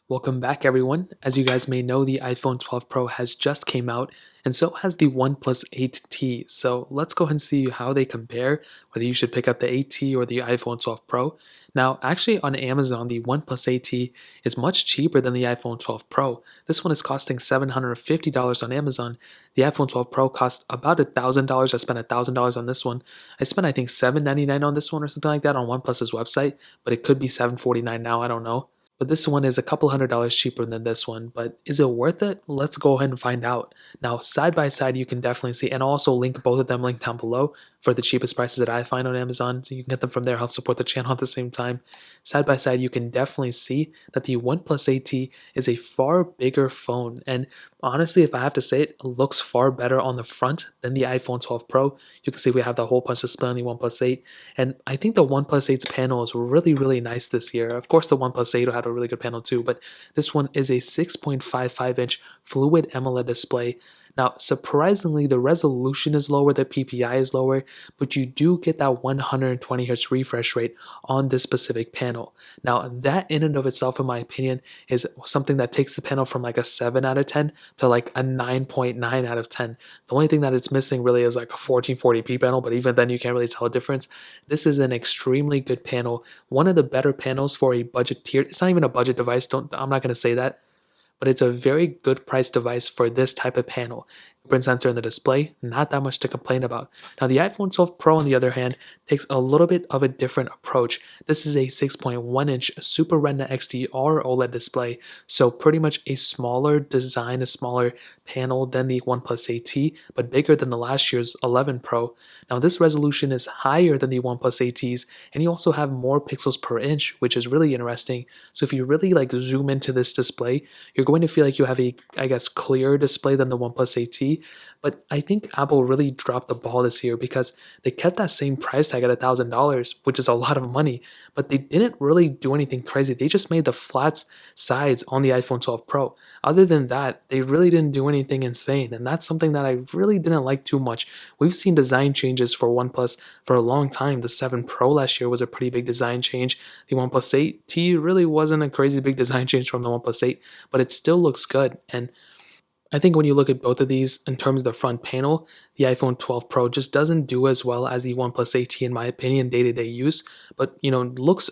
Welcome back everyone. As you guys may know, the iPhone 12 Pro has just came out and so has the OnePlus 8T. So let's go ahead and see how they compare, whether you should pick up the 8T or the iPhone 12 Pro. Now, actually on Amazon, the OnePlus 8T is much cheaper than the iPhone 12 Pro. This one is costing $750 on Amazon. The iPhone 12 Pro cost about $1,000. I spent $1,000 on this one. I spent I think $799 on this one or something like that on OnePlus's website, but it could be $749 now, I don't know. But this one is a couple $100 cheaper than this one. But is it worth it? Let's go ahead and find out. Now, side by side, you can definitely see, and I'll also link both of them linked down below for the cheapest prices that I find on Amazon. So you can get them from there, help support the channel at the same time. Side by side, you can definitely see that the OnePlus 8T is a far bigger phone. And honestly, if I have to say it looks far better on the front than the iPhone 12 Pro. You can see we have the hole punch display on the OnePlus 8. And I think the OnePlus 8's panel is really, really nice this year. Of course, the OnePlus 8 had a really good panel too, but this one is a 6.55-inch Fluid AMOLED display. Now, surprisingly, the resolution is lower, the PPI is lower, but you do get that 120Hz refresh rate on this specific panel. Now, that in and of itself, in my opinion, is something that takes the panel from like a 7 out of 10 to like a 9.9 out of 10. The only thing that it's missing really is like a 1440p panel, but even then you can't really tell a difference. This is an extremely good panel, one of the better panels for a budget tier. It's not even a budget device, I'm not going to say that, but it's a very good price device for this type of panel. Fingerprint sensor in the display, not that much to complain about. Now the iPhone 12 Pro on the other hand takes a little bit of a different approach. This is a 6.1-inch Super Retina XDR OLED display, so pretty much a smaller design, a smaller panel than the OnePlus 8T, but bigger than the last year's 11 Pro. Now this resolution is higher than the OnePlus 8T's, and you also have more pixels per inch, which is really interesting. So if you really like zoom into this display, you're going to feel like you have a, I guess, clearer display than the OnePlus 8T. But I think Apple really dropped the ball this year because they kept that same price tag at $1,000, which is a lot of money, but they didn't really do anything crazy. They just made the flat sides on the iPhone 12 Pro. Other than that, they really didn't do anything insane, and that's something that I really didn't like too much. We've seen design changes for OnePlus for a long time. The 7 Pro last year was a pretty big design change. The OnePlus 8T really wasn't a crazy big design change from the OnePlus 8, but it still looks good. And I think when you look at both of these in terms of the front panel, the iPhone 12 Pro just doesn't do as well as the OnePlus 8T in my opinion day-to-day use, but looks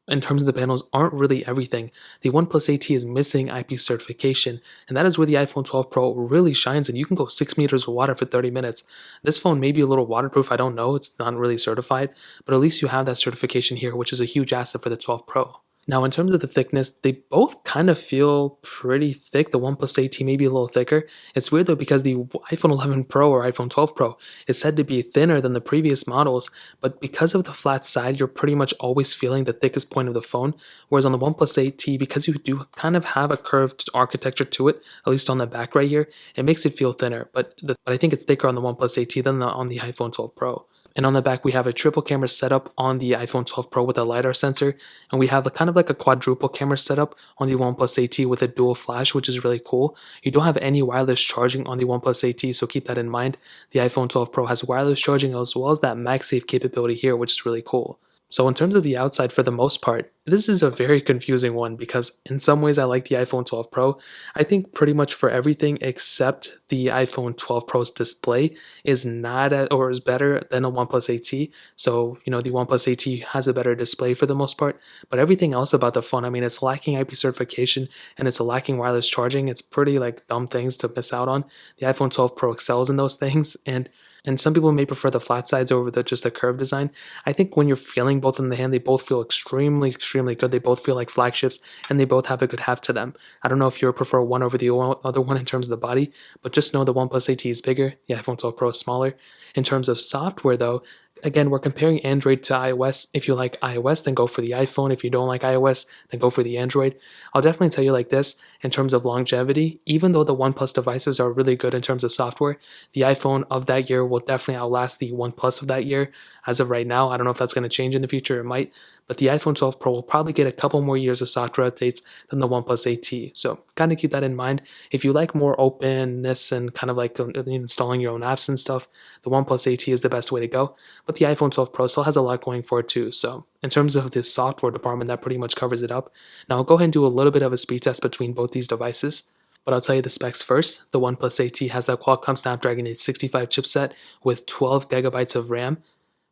in terms of the panels aren't really everything. The OnePlus 8T is missing IP certification, and that is where the iPhone 12 Pro really shines, and you can go 6 meters of water for 30 minutes. This phone may be a little waterproof, I don't know, it's not really certified, but at least you have that certification here, which is a huge asset for the 12 Pro. Now, in terms of the thickness, they both kind of feel pretty thick. The OnePlus 8T may be a little thicker. It's weird though because the iPhone 11 Pro or iPhone 12 Pro is said to be thinner than the previous models, but because of the flat side, you're pretty much always feeling the thickest point of the phone. Whereas on the OnePlus 8T, because you do kind of have a curved architecture to it, at least on the back right here, it makes it feel thinner. But I think it's thicker on the OnePlus 8T than on the iPhone 12 Pro. And on the back, we have a triple camera setup on the iPhone 12 Pro with a LiDAR sensor. And we have kind of like a quadruple camera setup on the OnePlus 8T with a dual flash, which is really cool. You don't have any wireless charging on the OnePlus 8T, so keep that in mind. The iPhone 12 Pro has wireless charging as well as that MagSafe capability here, which is really cool. So in terms of the outside, for the most part, this is a very confusing one because in some ways I like the iPhone 12 Pro. I think pretty much for everything except the iPhone 12 Pro's display is not or is better than a OnePlus 8T. So, the OnePlus 8T has a better display for the most part, but everything else about the phone, I mean, it's lacking IP certification and it's lacking wireless charging. It's pretty like dumb things to miss out on. The iPhone 12 Pro excels in those things, and some people may prefer the flat sides over just the curved design. I think when you're feeling both in the hand, they both feel extremely, extremely good. They both feel like flagships, and they both have a good heft to them. I don't know if you prefer one over the other one in terms of the body, but just know the OnePlus 8T is bigger, the iPhone 12 Pro is smaller. In terms of software though, again, we're comparing Android to iOS. If you like iOS, then go for the iPhone. If you don't like iOS, then go for the Android. I'll definitely tell you like this, in terms of longevity, even though the OnePlus devices are really good in terms of software, the iPhone of that year will definitely outlast the OnePlus of that year. As of right now, I don't know if that's going to change in the future, it might, but the iPhone 12 Pro will probably get a couple more years of software updates than the OnePlus 8T. So kind of keep that in mind. If you like more openness and kind of like installing your own apps and stuff, the OnePlus 8T is the best way to go. But the iPhone 12 Pro still has a lot going for it too. So in terms of the software department, that pretty much covers it up. Now I'll go ahead and do a little bit of a speed test between both these devices. But I'll tell you the specs first. The OnePlus 8T has that Qualcomm Snapdragon 865 chipset with 12 gigabytes of RAM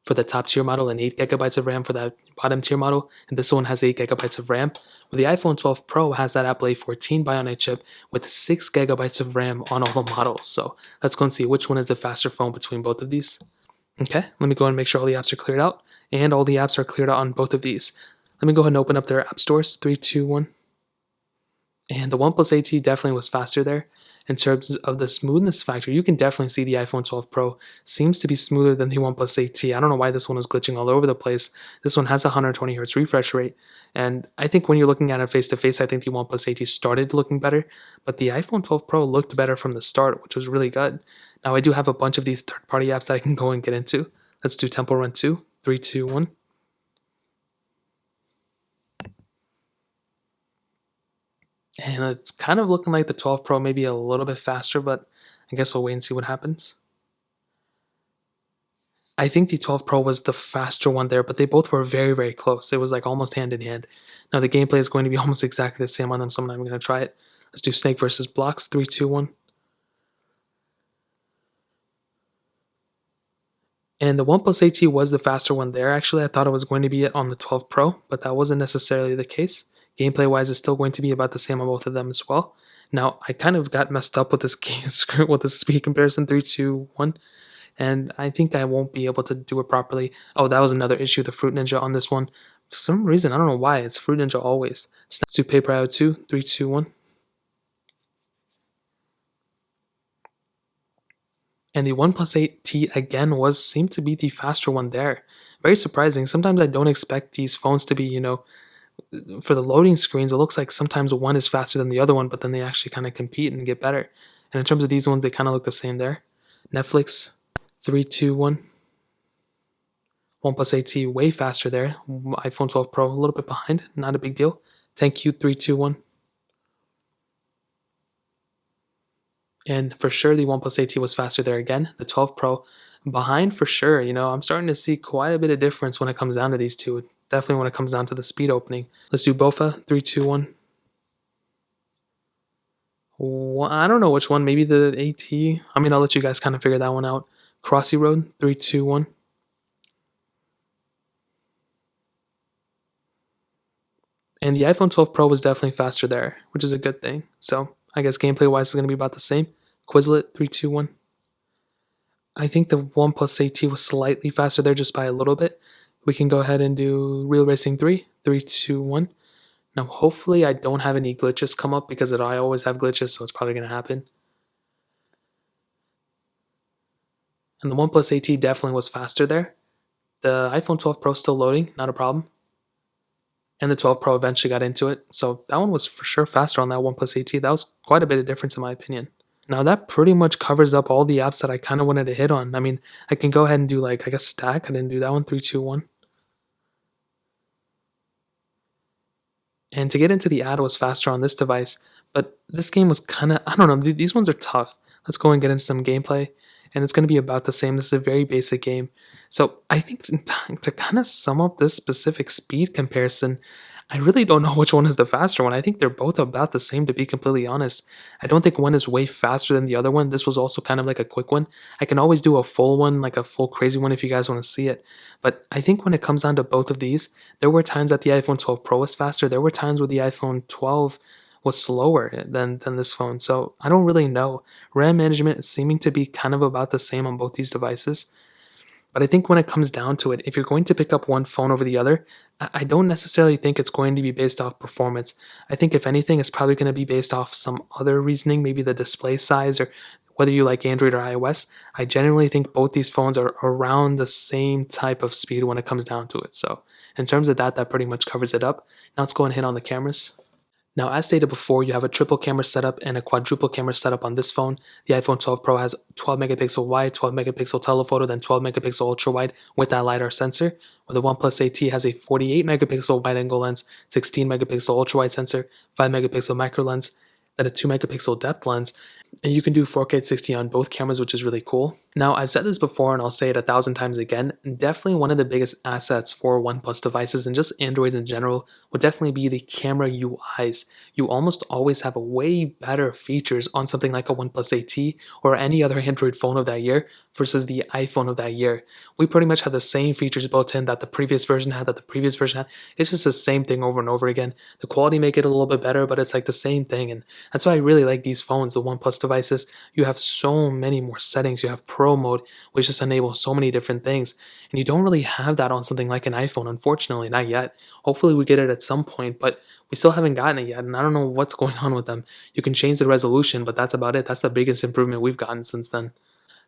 for the top tier model and 8 gigabytes of RAM for that bottom tier model, and this one has 8 gigabytes of RAM. Well, the iPhone 12 Pro has that Apple A14 Bionic chip with 6 gigabytes of RAM on all the models. So let's go and see which one is the faster phone between both of these. Okay, let me go and make sure all the apps are cleared out, and all the apps are cleared out on both of these. Let me go ahead and open up their app stores. 3, 2, 1. And the OnePlus 8T definitely was faster there. In terms of the smoothness factor, you can definitely see the iPhone 12 Pro seems to be smoother than the OnePlus 8T. I don't know why this one is glitching all over the place. This one has a 120 Hz refresh rate. And I think when you're looking at it face to face, I think the OnePlus 8T started looking better. But the iPhone 12 Pro looked better from the start, which was really good. Now, I do have a bunch of these third party apps that I can go and get into. Let's do Temple Run 2. 3, 2, 1. And it's kind of looking like the 12 Pro maybe a little bit faster, but I guess we'll wait and see what happens. I think the 12 Pro was the faster one there, but they both were very, very close. It was like almost hand in hand. Now the gameplay is going to be almost exactly the same on them, so I'm not even going to try it. Let's do Snake versus Blocks. 3, 2, 1. And the OnePlus 8T was the faster one there. Actually, I thought it was going to be it on the 12 Pro, but that wasn't necessarily the case. Gameplay wise, it's still going to be about the same on both of them as well. Now, I kind of got messed up with this game with the speed comparison. 3, 2, 1. And I think I won't be able to do it properly. Oh, that was another issue, the Fruit Ninja on this one. For some reason, I don't know why, it's Fruit Ninja always. Let's do Paper Out 2, 3, 2, 1. And the OnePlus 8T again seemed to be the faster one there. Very surprising. Sometimes I don't expect these phones to be, for the loading screens, it looks like sometimes one is faster than the other one, but then they actually kind of compete and get better. And in terms of these ones, they kind of look the same there. Netflix, 3, 2, 1. OnePlus 8T way faster there. iPhone 12 Pro a little bit behind, not a big deal. Thank you, 3, 2, 1. And for sure, the OnePlus 8T was faster there again. The 12 Pro behind for sure. I'm starting to see quite a bit of difference when it comes down to these two. Definitely when it comes down to the speed opening. Let's do BOFA. 3, 2, 1. I don't know which one. Maybe the AT. I'll let you guys kind of figure that one out. Crossy Road. 3, 2, 1. And the iPhone 12 Pro was definitely faster there, which is a good thing. So I guess gameplay wise, it's going to be about the same. Quizlet. 3, 2, 1. I think the OnePlus 8T was slightly faster there just by a little bit. We can go ahead and do Real Racing 3, 3, 2, 1. Now, hopefully I don't have any glitches come up because I always have glitches, so it's probably going to happen. And the OnePlus 8T definitely was faster there. The iPhone 12 Pro still loading, not a problem. And the 12 Pro eventually got into it. So that one was for sure faster on that OnePlus 8T. That was quite a bit of difference in my opinion. Now that pretty much covers up all the apps that I kind of wanted to hit on. I can go ahead and do Stack. I didn't do that one. 3, 2, 1. And to get into the ad was faster on this device, but this game was kind of, I don't know, these ones are tough. Let's go and get into some gameplay, and it's going to be about the same. This is a very basic game. So I think to kind of sum up this specific speed comparison, I really don't know which one is the faster one. I think they're both about the same, to be completely honest. I don't think one is way faster than the other one. This was also kind of like a quick one. I can always do a full one, like a full crazy one if you guys want to see it. But I think when it comes down to both of these, there were times that the iPhone 12 Pro was faster. There were times where the iPhone 12 was slower than this phone. So I don't really know. RAM management is seeming to be kind of about the same on both these devices. But I think when it comes down to it, if you're going to pick up one phone over the other, I don't necessarily think it's going to be based off performance. I think if anything, it's probably going to be based off some other reasoning, maybe the display size or whether you like Android or iOS. I generally think both these phones are around the same type of speed when it comes down to it. So in terms of that, that pretty much covers it up. Now let's go and hit on the cameras. Now, as stated before, you have a triple camera setup and a quadruple camera setup on this phone. The iPhone 12 Pro has 12 megapixel wide, 12 megapixel telephoto, then 12 megapixel ultra wide with that LiDAR sensor. Where the OnePlus 8T has a 48 megapixel wide angle lens, 16 megapixel ultra wide sensor, 5 megapixel macro lens, then a 2 megapixel depth lens. And you can do 4K at 60 on both cameras, which is really cool. Now, I've said this before and I'll say it 1,000 times again. Definitely one of the biggest assets for OnePlus devices and just Androids in general would definitely be the camera UIs. You almost always have a way better features on something like a OnePlus 8T or any other Android phone of that year versus the iPhone of that year. We pretty much have the same features built in that the previous version had, that the previous version had. It's just the same thing over and over again. The quality make it a little bit better, but it's like the same thing. And that's why I really like these phones, the OnePlus devices. You have so many more settings. You have Pro mode, which just enables so many different things. And you don't really have that on something like an iPhone, unfortunately, not yet. Hopefully we get it at some point, but we still haven't gotten it yet, and I don't know what's going on with them. You can change the resolution, but that's about it. That's the biggest improvement we've gotten since then.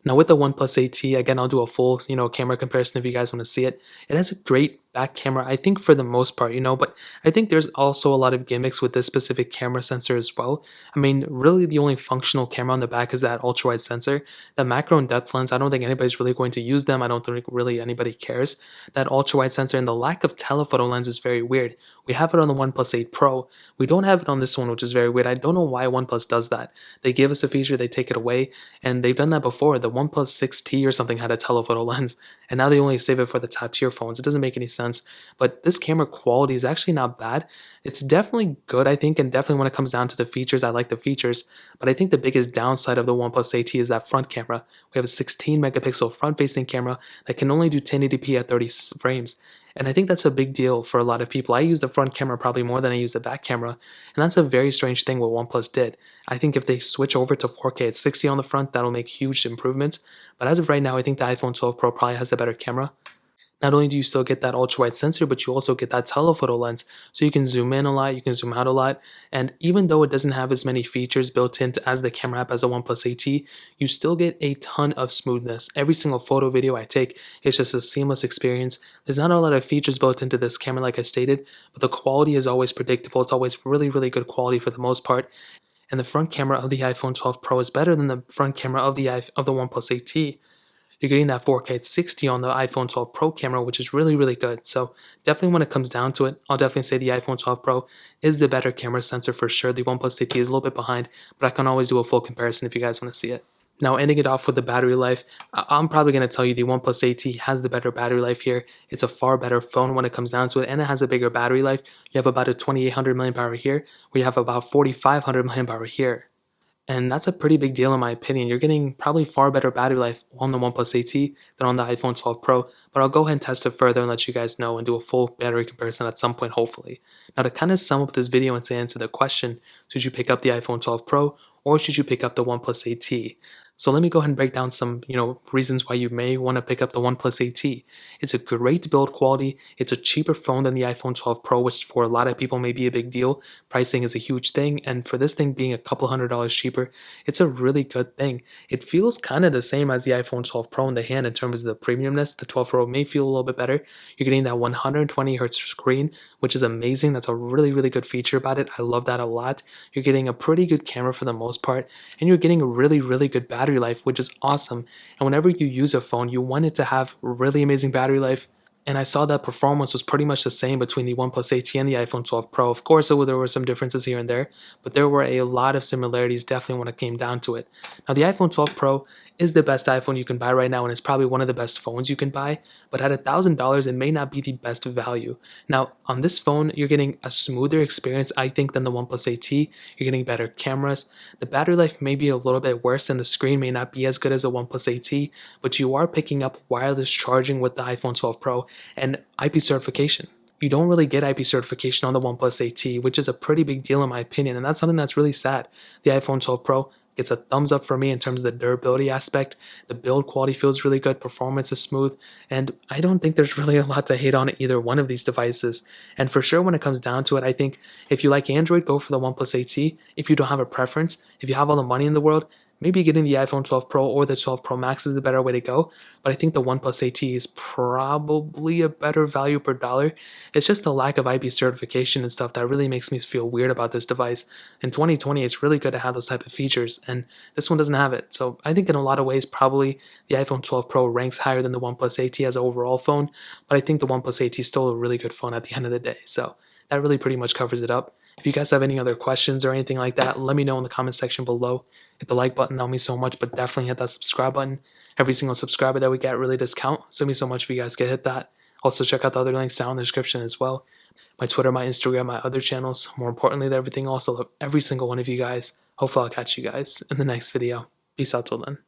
Now with the OnePlus 8T, again, I'll do a full, camera comparison if you guys want to see it. It has a great back camera, I think for the most part, but I think there's also a lot of gimmicks with this specific camera sensor as well. I mean, really the only functional camera on the back is that ultra-wide sensor. The macro and depth lens, I don't think anybody's really going to use them. I don't think really anybody cares. That ultra-wide sensor and the lack of telephoto lens is very weird. We have it on the OnePlus 8 Pro. We don't have it on this one, which is very weird. I don't know why OnePlus does that. They give us a feature, they take it away, and they've done that before. The OnePlus 6T or something had a telephoto lens, and now they only save it for the top tier phones. It doesn't make any sense. But this camera quality is actually not bad. It's definitely good, I think, and definitely when it comes down to the features, I like the features. But I think the biggest downside of the OnePlus 8T is that front camera. We have a 16 megapixel front-facing camera that can only do 1080p at 30 frames. And I think that's a big deal for a lot of people. I use the front camera probably more than I use the back camera, and that's a very strange thing what OnePlus did. I think if they switch over to 4K at 60 on the front, that'll make huge improvements. But as of right now, I think the iPhone 12 Pro probably has a better camera. Not only do you still get that ultra-wide sensor, but you also get that telephoto lens. So you can zoom in a lot, you can zoom out a lot. And even though it doesn't have as many features built in as the camera app as the OnePlus 8T, you still get a ton of smoothness. Every single photo video I take, it's just a seamless experience. There's not a lot of features built into this camera like I stated, but the quality is always predictable. It's always really, really good quality for the most part. And the front camera of the iPhone 12 Pro is better than the front camera of the OnePlus 8T. You're getting that 4K at 60 on the iPhone 12 Pro camera, which is really, really good. So definitely when it comes down to it, I'll definitely say the iPhone 12 Pro is the better camera sensor for sure. The OnePlus 8T is a little bit behind, but I can always do a full comparison if you guys want to see it. Now, ending it off with the battery life, I'm probably going to tell you the OnePlus 8T has the better battery life here. It's a far better phone when it comes down to it, and it has a bigger battery life. You have about a 2800 mAh here, where you have about 4500 mAh here. And that's a pretty big deal in my opinion. You're getting probably far better battery life on the OnePlus 8T than on the iPhone 12 Pro, but I'll go ahead and test it further and let you guys know and do a full battery comparison at some point, hopefully. Now, to kind of sum up this video and to answer the question, should you pick up the iPhone 12 Pro or should you pick up the OnePlus 8T? So let me go ahead and break down some, reasons why you may want to pick up the OnePlus 8T. It's a great build quality. It's a cheaper phone than the iPhone 12 Pro, which for a lot of people may be a big deal. Pricing is a huge thing, and for this thing being a couple $100s cheaper, it's a really good thing. It feels kind of the same as the iPhone 12 Pro in the hand in terms of the premiumness. The 12 Pro may feel a little bit better. You're getting that 120 hertz screen, which is amazing. That's a really, really good feature about it. I love that a lot. You're getting a pretty good camera for the most part, and you're getting a really, really good battery life, which is awesome. And whenever you use a phone, you want it to have really amazing battery life. And I saw that performance was pretty much the same between the OnePlus 8T and the iPhone 12 Pro. Of course, there were some differences here and there, but there were a lot of similarities definitely when it came down to it. Now, the iPhone 12 Pro is the best iPhone you can buy right now, and it's probably one of the best phones you can buy, but at $1,000, it may not be the best value. Now, on this phone, you're getting a smoother experience, I think, than the OnePlus 8T. You're getting better cameras. The battery life may be a little bit worse, and the screen may not be as good as the OnePlus 8T, but you are picking up wireless charging with the iPhone 12 Pro and IP certification. You don't really get IP certification on the OnePlus 8T, which is a pretty big deal in my opinion, and that's something that's really sad. The iPhone 12 Pro gets a thumbs up for me in terms of the durability aspect. The build quality feels really good, performance is smooth, and I don't think there's really a lot to hate on either one of these devices. And for sure, when it comes down to it, I think if you like Android, go for the OnePlus 8T. If you don't have a preference, if you have all the money in the world, maybe getting the iPhone 12 Pro or the 12 Pro Max is the better way to go, but I think the OnePlus 8T is probably a better value per dollar. It's just the lack of IP certification and stuff that really makes me feel weird about this device. In 2020, it's really good to have those type of features, and this one doesn't have it. So I think in a lot of ways, probably the iPhone 12 Pro ranks higher than the OnePlus 8T as an overall phone, but I think the OnePlus 8T is still a really good phone at the end of the day. So that really pretty much covers it up. If you guys have any other questions or anything like that, let me know in the comment section below. Hit the like button, that means so much, but definitely hit that subscribe button. Every single subscriber that we get really does count, so it means so much if you guys could hit that. Also, check out the other links down in the description as well. My Twitter, my Instagram, my other channels. More importantly than everything else, I love every single one of you guys. Hopefully I'll catch you guys in the next video. Peace out till then.